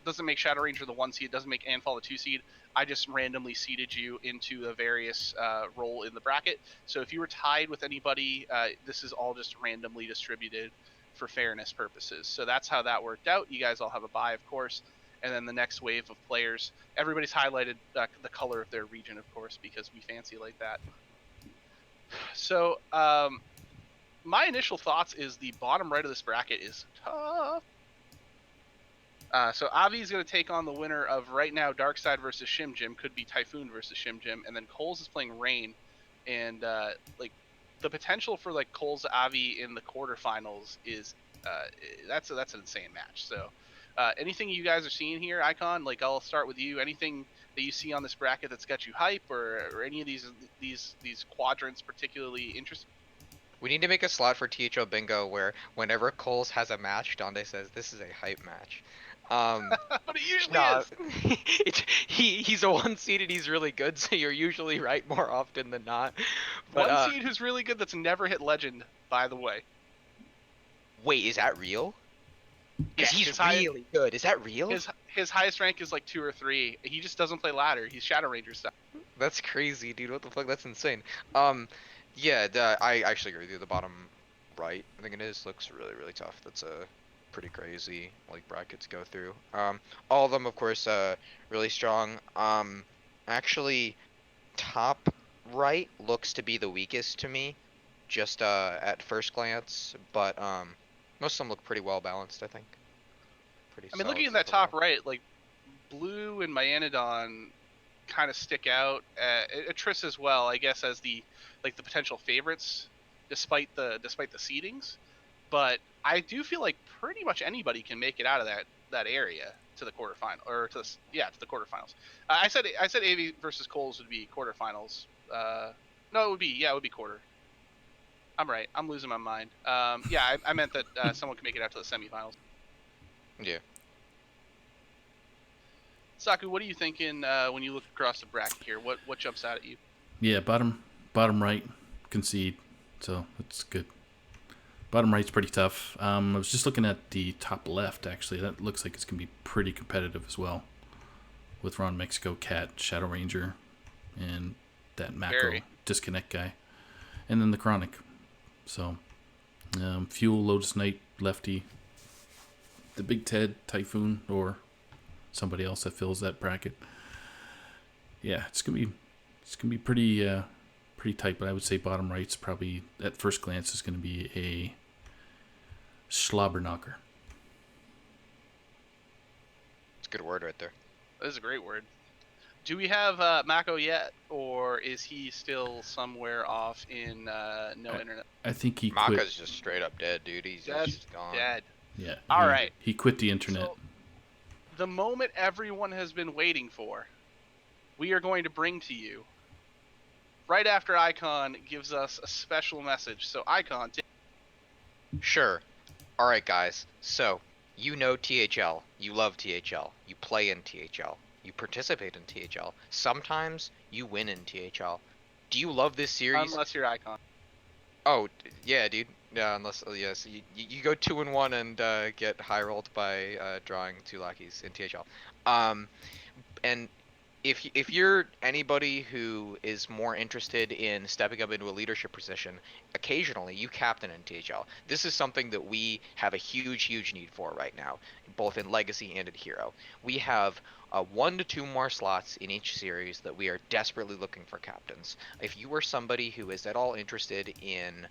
doesn't make Shadow Ranger the 1 seed, doesn't make Anfall the 2 seed. I just randomly seeded you into a various role in the bracket. So if you were tied with anybody, this is all just randomly distributed for fairness purposes. So that's how that worked out. You guys all have a bye, of course, and then the next wave of players, everybody's highlighted the color of their region, of course, because we fancy like that. So my initial thoughts is the bottom right of this bracket is tough. So Avi's going to take on the winner of right now Darkside versus Shim Jim, could be Typhoon versus Shim Jim, and then Coles is playing Rain, and the potential for Coles Avi in the quarterfinals is that's an insane match. So anything you guys are seeing here, Icon? I'll start with you. Anything that you see on this bracket that's got you hype, or any of these quadrants particularly interesting? We need to make a slot for THL Bingo where whenever Coles has a match, Donde says this is a hype match. But it usually No, is. he's a 1 seed and he's really good, so you're usually right more often than not. But One seed who's really good that's never hit legend, by the way. wait, is that real? Because Yeah, he's really good. Is that real? His highest rank is 2 or 3. He just doesn't play ladder. He's Shadow Ranger stuff. That's crazy, dude. What the fuck? That's insane. Yeah, I actually agree with you. The bottom right, I think it is, looks really, really tough. That's a pretty crazy bracket to go through. All of them, of course, really strong. Actually, top right looks to be the weakest to me, just at first glance. But most of them look pretty well balanced, I think. Pretty. I mean, solid looking at that stuff top right, Blue and Myanodon kind of stick out. Triss as well, I guess, as the potential favorites, despite the seedings. But I do feel like pretty much anybody can make it out of that area to the quarterfinal, or to the quarterfinals. I said AV versus Coles would be quarterfinals. No, it would be quarter. I'm right. I'm losing my mind. Yeah, I meant that someone can make it out to the semifinals. Yeah. Saku, what are you thinking when you look across the bracket here? What jumps out at you? Yeah, bottom right, concede. So that's good. Bottom right's pretty tough. I was just looking at the top left, actually. That looks like it's going to be pretty competitive as well. With Ron Mexico, Cat, Shadow Ranger, and that Mako disconnect guy. And then the Chronic. So, Fuel, Lotus Knight, Lefty, the Big Ted, Typhoon, or somebody else that fills that bracket. Yeah, it's gonna be pretty tight. But I would say bottom right's probably at first glance is gonna be a slobber knocker. It's a good word right there. That is a great word. Do we have Mako yet, or is he still somewhere off in no internet? I think he Maka's quit. just straight up dead, dude. He's just gone. Dead. Yeah. All right. He quit the internet. So, the moment everyone has been waiting for, we are going to bring to you right after Icon gives us a special message. So Icon. Sure. Alright guys, so, you know THL, you love THL, you play in THL. You participate in THL. Sometimes you win in THL. Do you love this series? Unless you're Icon. Oh, yeah, dude. Yeah, unless yes, you go 2-1 and get high rolled by drawing 2 lackeys in THL. And if you're anybody who is more interested in stepping up into a leadership position, occasionally you captain in THL. This is something that we have a huge need for right now, both in Legacy and in Hero. We have 1 to 2 more slots in each series that we are desperately looking for captains. If you are somebody who is at all interested in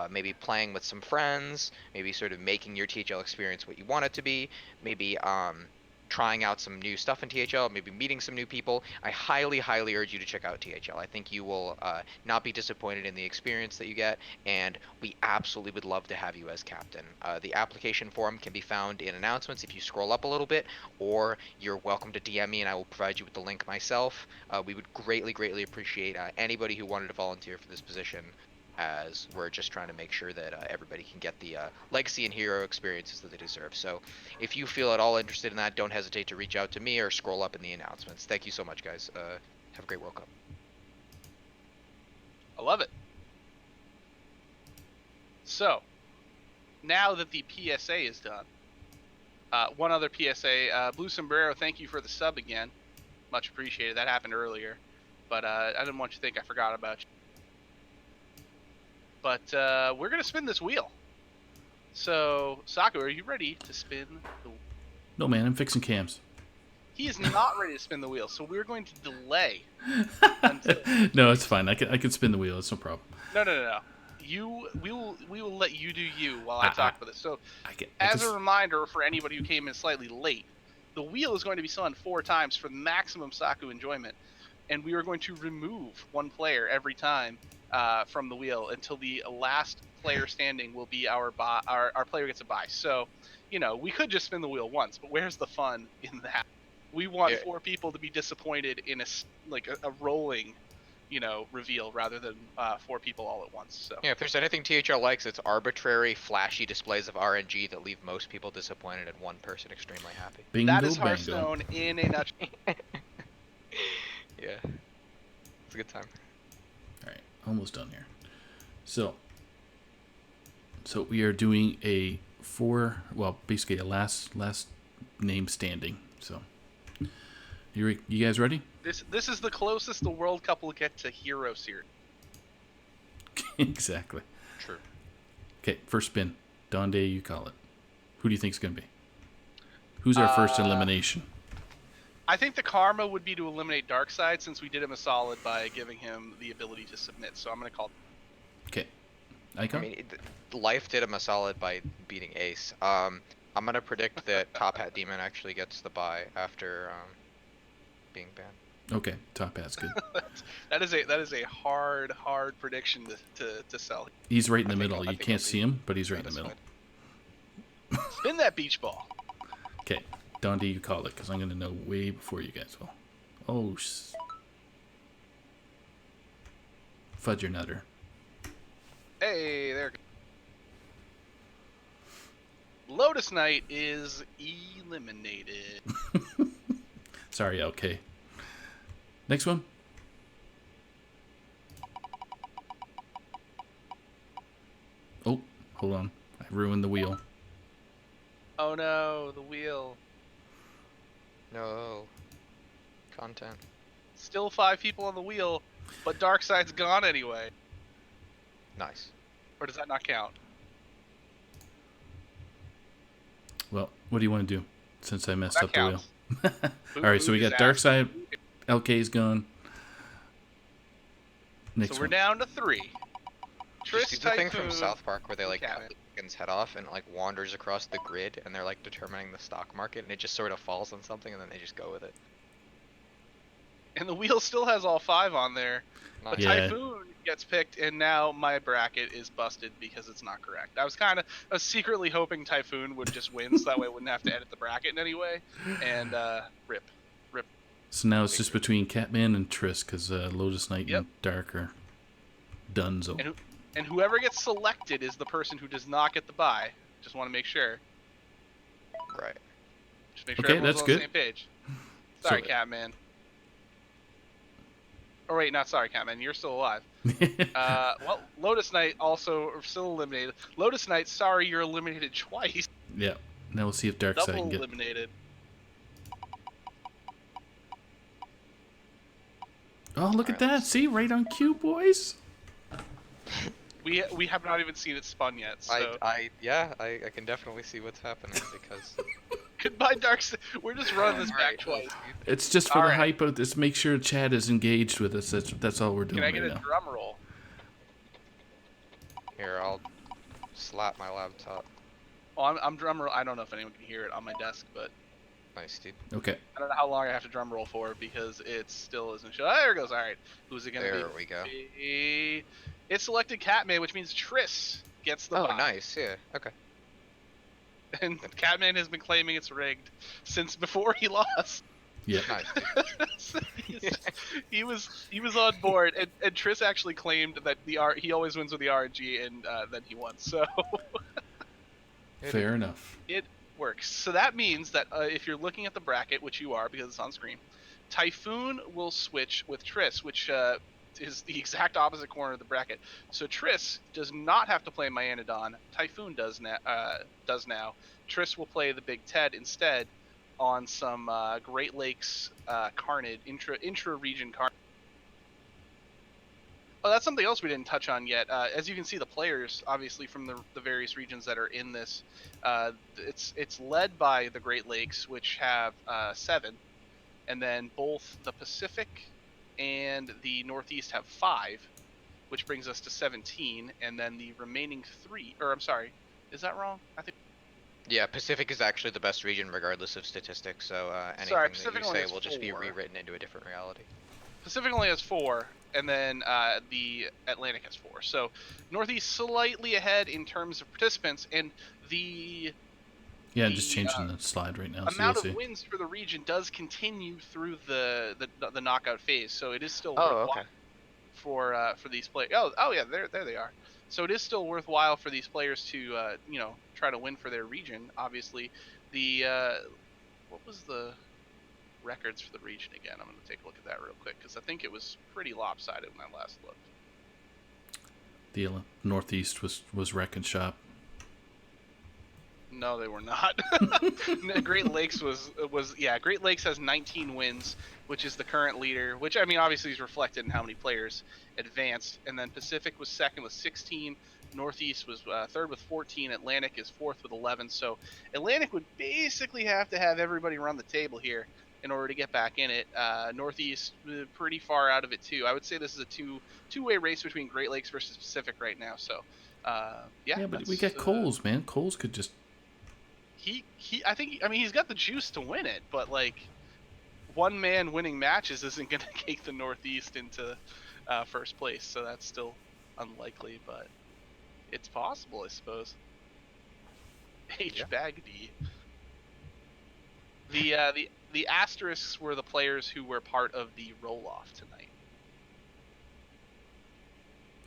maybe playing with some friends, maybe sort of making your THL experience what you want it to be, maybe trying out some new stuff in THL, maybe meeting some new people, I highly urge you to check out THL. I think you will not be disappointed in the experience that you get, and we absolutely would love to have you as captain. The application form can be found in announcements if you scroll up a little bit, or you're welcome to DM me and I will provide you with the link myself. We would greatly appreciate anybody who wanted to volunteer for this position, as we're just trying to make sure that everybody can get the legacy and hero experiences that they deserve. So if you feel at all interested in that, don't hesitate to reach out to me or scroll up in the announcements. Thank you so much, guys. Have a great World Cup. I love it. So, now that the PSA is done, one other PSA. Blue Sombrero, thank you for the sub again. Much appreciated. That happened earlier, but I didn't want you to think I forgot about you. But we're going to spin this wheel. So, Saku, are you ready to spin the wheel? No, man, I'm fixing cams. He is not ready to spin the wheel, so we're going to delay. No, it's fine. I can spin the wheel. It's no problem. No. We will let you do you while I talk about this. So, as a reminder for anybody who came in slightly late, the wheel is going to be spun 4 times for maximum Saku enjoyment, and we are going to remove 1 player every time from the wheel until the last player standing will be our player gets a bye. So, we could just spin the wheel once, but where's the fun in that? We want 4 people to be disappointed in a rolling, reveal rather than 4 people all at once. So yeah, if there's anything THL likes, it's arbitrary, flashy displays of RNG that leave most people disappointed and 1 person extremely happy. Bingo, that is bango. Hearthstone in a nutshell. Yeah, it's a good time. All right, almost done here. So we are doing basically a last name standing. So you guys ready? This is the closest the World Cup will get to Hero Series. Exactly. True. Okay, first spin. Donde, you call it. Who do you think is going to be? Who's our first elimination? I think the karma would be to eliminate Darkseid, since we did him a solid by giving him the ability to submit. So I'm going to call. Okay. Icon? I mean, Life did him a solid by beating Ace. I'm going to predict that Top Hat Demon actually gets the bye after being banned. Okay, Top Hat's good. that is a hard prediction to sell. He's right in the middle. You can't see him, but he's right in the middle. Spin that beach ball. Okay, Donde, you call it, because I'm going to know way before you guys will. Oh, fudge your nutter. Hey, there. Lotus Knight is eliminated. Sorry, okay. Next one. Oh, hold on. I ruined the wheel. Oh no, the wheel. No. Content. Still 5 people on the wheel, but Darkseid's gone anyway. Nice. Or does that not count? Well, what do you want to do since I messed up counts. the wheel? All right, so we got Darkseid. LK's gone. Next so we're one. down to 3. Did you see the thing from Typhoon, South Park where they cut Captain. the chicken's head off and it wanders across the grid and they're determining the stock market and it just sort of falls on something and then they just go with it. And the wheel still has all 5 on there. But Yeah. Typhoon gets picked, and now my bracket is busted because it's not correct. I was secretly hoping Typhoon would just win, so that way I wouldn't have to edit the bracket in any way. And rip. So now it's just between Catman and Triss, because Lotus Knight Yep. and Dark are donezo. And whoever gets selected is the person who does not get the bye. Just want to make sure. Right. Just make sure Okay, everyone's that's on good. the same page. Sorry, Catman. Oh wait, not sorry, Catman. You're still alive. Well, Lotus Knight also still eliminated. Lotus Knight, sorry, you're eliminated twice. Yeah. Now we'll see if Darkseid can Double get. eliminated. Oh, look at Alright, that! let's See, right on cue, boys. We have not even seen it spun yet. So I can definitely see what's happening because. goodbye, Darkseid. We're just running this back Alright, twice. It's just for All the right. hype out. Just make sure Chad is engaged with us. That's all we're doing Can I right get a now. drum roll? Here, I'll slap my laptop. Oh, I'm drum roll. I don't know if anyone can hear it on my desk, but Nice, dude. Okay. I don't know how long I have to drum roll for because it still isn't showing. Oh, there it goes. All right. Who's it gonna be? There we go. It selected Catman, which means Triss gets the Oh, bye. nice. Yeah. Okay. And Catman has been claiming it's rigged since before he lost. Yeah. Nice, dude. he was on board, and Triss actually claimed that he always wins with the RNG, and then he won. So Fair enough. it works. So that means that if you're looking at the bracket, which you are because it's on screen, Typhoon will switch with Triss, which is the exact opposite corner of the bracket. So Triss does not have to play Myanodon. Typhoon does now. Triss will play the Big Ted instead on some Great Lakes Carnage, intra-region Carnage. Oh, that's something else we didn't touch on yet. As you can see, the players, obviously, from the various regions that are in this, it's led by the Great Lakes, which have 7, and then both the Pacific and the Northeast have 5, which brings us to 17, and then the remaining 3, or I'm sorry, is that wrong? I think. Yeah, Pacific is actually the best region regardless of statistics, so anything Sorry, that Pacific you only say has will just be 4. rewritten into a different reality. Pacific only has 4, and then the Atlantic has 4. So Northeast slightly ahead in terms of participants, and the Yeah, I'm just changing the slide right now, so you'll amount of see. wins for the region does continue through the knockout phase. So it is still Oh, worthwhile okay. for these players. Oh yeah, there they are. So it is still worthwhile for these players to try to win for their region. Obviously, the what was the records for the region again? I'm going to take a look at that real quick because I think it was pretty lopsided when I last looked. The Northeast was wreck and shop. No, they were not. Great Lakes was Great Lakes has 19 wins, which is the current leader. Which I mean, obviously is reflected in how many players advanced. And then Pacific was second with 16. Northeast was third with 14. Atlantic is fourth with 11. So Atlantic would basically have to have everybody run the table here in order to get back in it. Northeast pretty far out of it too. I would say this is a two-way race between Great Lakes versus Pacific right now. So Yeah, but we got Coles, man. Coles could just. I mean he's got the juice to win it, but like one man winning matches isn't going to take the Northeast into first place, so that's still unlikely, but it's possible, I suppose. Bagby. The asterisks were the players who were part of the roll-off tonight.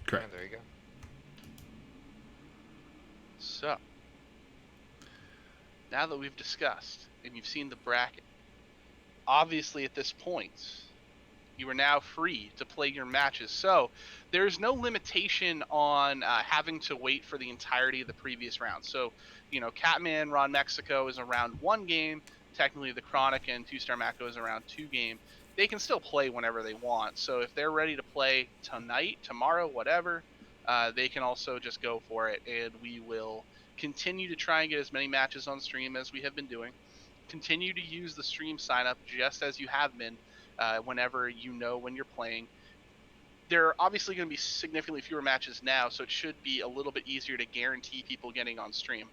Correct. Yeah, there you go. So now that we've discussed and you've seen the bracket, obviously at this point, you are now free to play your matches. So there's no limitation on having to wait for the entirety of the previous round. So, Catman, Ron Mexico is a round 1 game. Technically, the Chronic and 2-Star Mako is a round 2 game. They can still play whenever they want. So if they're ready to play tonight, tomorrow, whatever, they can also just go for it. And we will continue to try and get as many matches on stream as we have been doing. Continue to use the stream sign up just as you have been whenever when you're playing. There are obviously going to be significantly fewer matches now, so it should be a little bit easier to guarantee people getting on stream.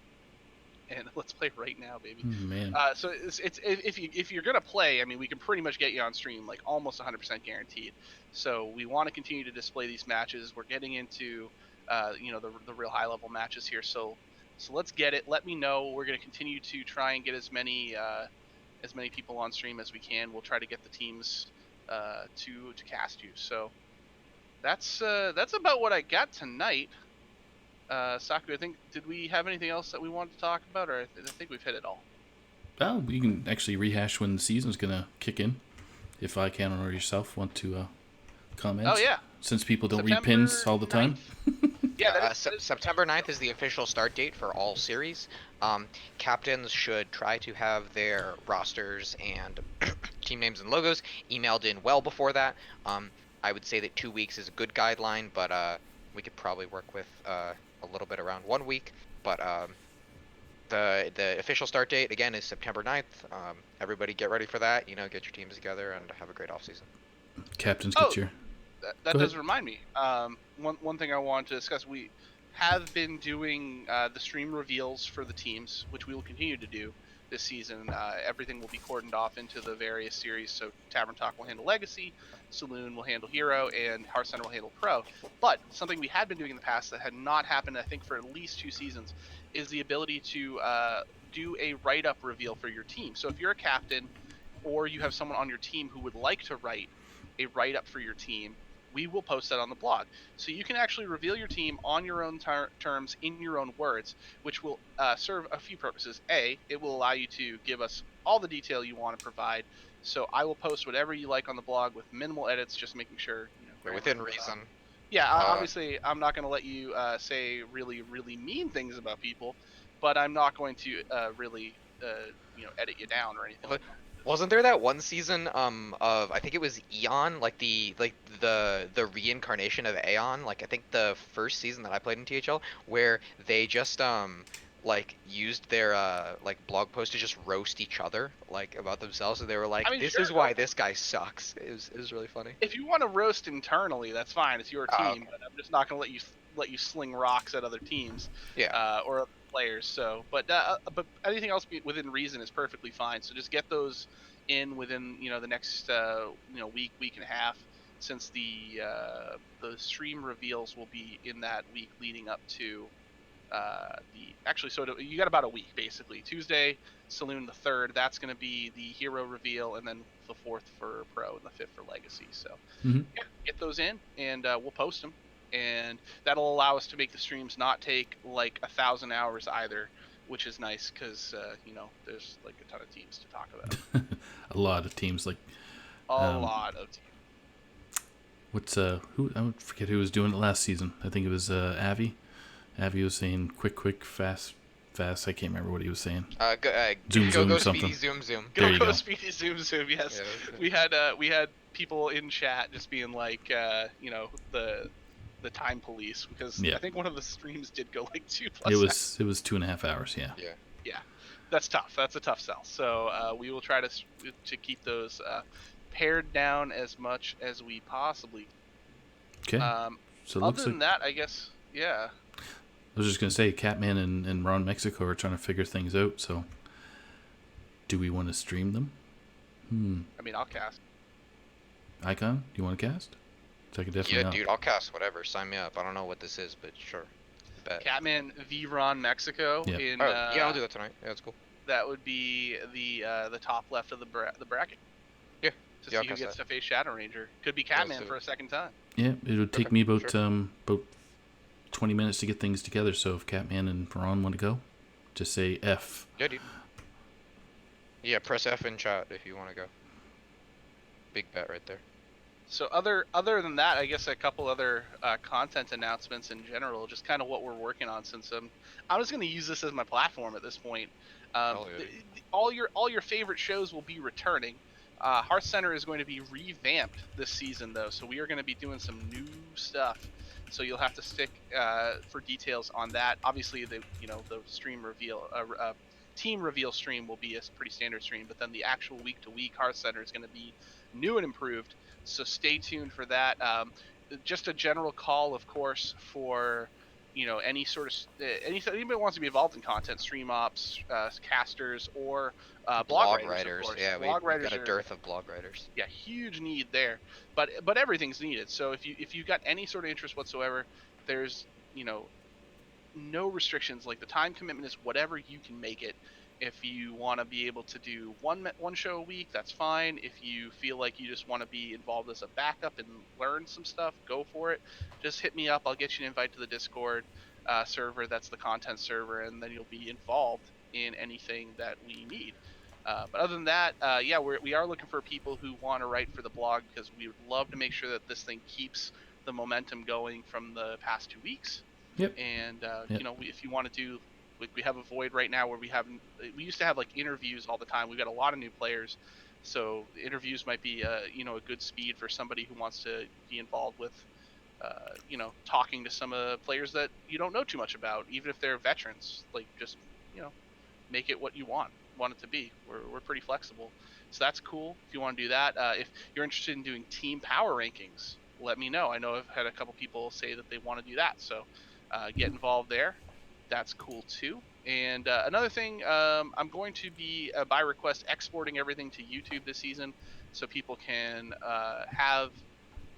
And let's play right now, baby. Man. So it's if you're gonna play, I mean, we can pretty much get you on stream like almost 100% guaranteed. So we want to continue to display these matches. We're getting into the real high level matches here. So let's get it. Let me know. We're gonna continue to try and get as many people on stream as we can. We'll try to get the teams to cast you. So that's about what I got tonight. Saku, did we have anything else that we wanted to talk about, or I think we've hit it all? Oh, you can actually rehash when the season's gonna kick in, if I can or yourself want to comment. Oh yeah, Since people don't read September pins all the time. 9th. Yeah, Yeah, that is September 9th is the official start date for all series. Captains should try to have their rosters and team names and logos emailed in well before that. I would say that 2 weeks is a good guideline, but we could probably work with a little bit around 1 week. But the official start date again is September 9th. Everybody get ready for that. Get your teams together and have a great offseason. Captains Oh, get your. that Go does ahead. remind me. One thing I wanted to discuss. We have been doing the stream reveals for the teams, which we will continue to do this season. Everything will be cordoned off into the various series. So Tavern Talk will handle Legacy, Saloon will handle Hero, and Heart Center will handle Pro. But something we had been doing in the past that had not happened, I think, for at least 2 seasons, is the ability to do a write-up reveal for your team. So if you're a captain, or you have someone on your team who would like to write a write-up for your team, we will post that on the blog. So you can actually reveal your team on your own terms, in your own words, which will serve a few purposes. A, it will allow you to give us all the detail you want to provide. So I will post whatever you like on the blog with minimal edits, just making sure, grammar Within goes reason. Yeah, Uh, obviously, I'm not going to let you say really, really mean things about people, but I'm not going to really, edit you down or anything Wa- like that. Wasn't there that one season of I think it was Eon, like the reincarnation of Aeon, like I think the first season that I played in THL, where they just like used their like blog post to just roast each other like about themselves, and they were I like, mean, "This sure, is why this guy sucks." It was really funny. if you want to roast internally, that's fine. It's your Oh, team, okay. but I'm just not going to let you sling rocks at other teams Yeah. or other players. So, but anything else within reason is perfectly fine. So just get those in within the next week and a half, since the stream reveals will be in that week leading up to you got about a week basically. Tuesday, Saloon the 3rd, that's going to be the hero reveal, and then the 4th for Pro and the 5th for Legacy. So Mhm. yeah, get those in, and we'll post them, and that'll allow us to make the streams not take like 1,000 hours either, which is nice because there's like a ton of teams to talk about. A lot of teams like A lot of teams. what's who I forget who was doing it last season. I think it was Avi. Avi was saying quick, fast. I can't remember what he was saying. Zoom, Zoom, speedy, something. zoom. There you go. Speedy zoom. Yes, Yeah, we had people in chat just being like, the time police, because Yeah, I think one of the streams did go like 2+ it hours. was 2.5 hours. Yeah. yeah. Yeah, that's tough. That's a tough sell. So we will try to keep those pared down as much as we possibly. Okay. So it looks Other like than that, I guess, yeah. I was just gonna say Catman and Ron Mexico are trying to figure things out. So, do we want to stream them? I mean, I'll cast. Icon, do you want to cast? So I could definitely Yeah, not. dude, I'll cast whatever. Sign me up. I don't know what this is, but sure. Bet. Catman v Ron Mexico Yep. in. Oh, yeah, I'll do that tonight. Yeah, that's cool. That would be the top left of the bracket. Yeah. To Yeah, I'll see who cast gets that. to face Shadow Ranger. Could be Yeah, let's Catman do for it. a second time. Yeah, it would take Okay, me about sure. about 20 minutes to get things together. So if Catman and Ron want to go, just say F. Yeah, dude. Yeah, press F in chat if you want to go. Big bet right there. So other than that, I guess a couple other content announcements in general, just kind of what we're working on. Since I'm just going to use this as my platform at this point. Hell yeah, dude. All your favorite shows will be returning. Hearth Center is going to be revamped this season, though, so we are going to be doing some new stuff. So you'll have to stick for details on that. Obviously, the stream reveal, team reveal stream will be a pretty standard stream, but then the actual week-to-week Hearth Center is going to be new and improved. So stay tuned for that. Just a general call, of course, for any sort of anybody who wants to be involved in content, stream ops, casters, or blog writers, of course. Yeah, Blog we've writers got a are, dearth of blog writers. yeah, huge need there. But everything's needed. So if you've got any sort of interest whatsoever, there's no restrictions. Like, the time commitment is whatever you can make it. If you want to be able to do one show a week, that's fine. If you feel like you just want to be involved as a backup and learn some stuff, go for it. Just hit me up. I'll get you an invite to the Discord server. That's the content server, and then you'll be involved in anything that we need. But other than that, yeah, we are looking for people who want to write for the blog because we would love to make sure that this thing keeps the momentum going from the past 2 weeks. Yep. And Yep. you know, if you want to do, we have a void right now where we used to have like interviews all the time. We've got a lot of new players, so interviews might be you know, a good speed for somebody who wants to be involved with you know, talking to some players that you don't know too much about, even if they're veterans. Like, just, you know, make it what you want it to be. We're pretty flexible, so that's cool. If you want to do that, if you're interested in doing team power rankings, let me know. I know I've had a couple people say that they want to do that, so get involved there. That's cool too. And another thing, I'm going to be by request exporting everything to YouTube this season, so people can have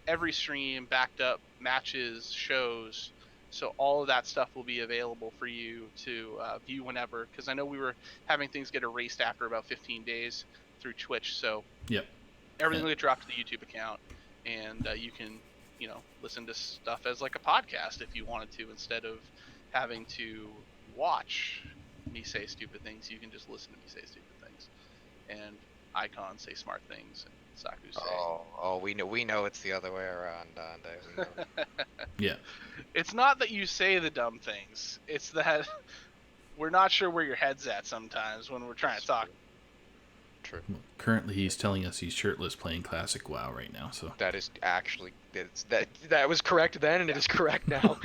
every stream backed up, matches, shows. So all of that stuff will be available for you to view whenever. Because I know we were having things get erased after about 15 days through Twitch. So Yep. everything will get dropped to the YouTube account, and you can, you know, listen to stuff as like a podcast if you wanted to, instead of having to watch me say stupid things. You can just listen to me say stupid things, and Icon say smart things, and Saku say. Oh, we know it's the other way around, Dante. Yeah. It's not that you say the dumb things. It's that we're not sure where your head's at sometimes when we're trying to talk. True. Well, currently, he's telling us he's shirtless playing Classic WoW right now. So That is actually that was correct then, and it is correct now.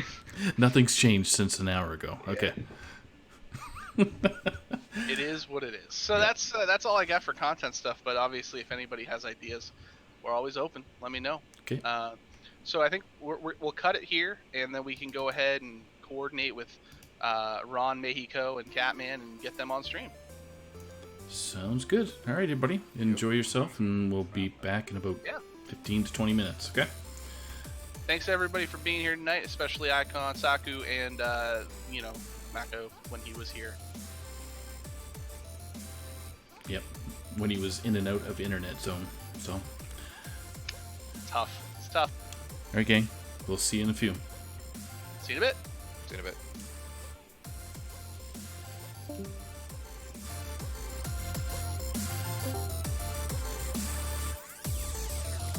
nothing's changed since an hour ago. Yeah. Okay. It is what it is. So that's all I got for content stuff. But obviously, if anybody has ideas, we're always open. Let me know. Okay. So I think we'll cut it here, and then we can go ahead and coordinate with Ron, Mexico, and Catman and get them on stream. Sounds good. All right, everybody. Enjoy yourself, and we'll be back in about 15 to 20 minutes. Okay? Thanks everybody for being here tonight, especially Icon, Saku, and you know, Mako when he was here. Yep. When he was in and out of internet zone. So. Tough. It's tough. All right, gang. We'll see you in a few. See you in a bit. See you in a bit.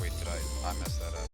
Wait, did I mess that up?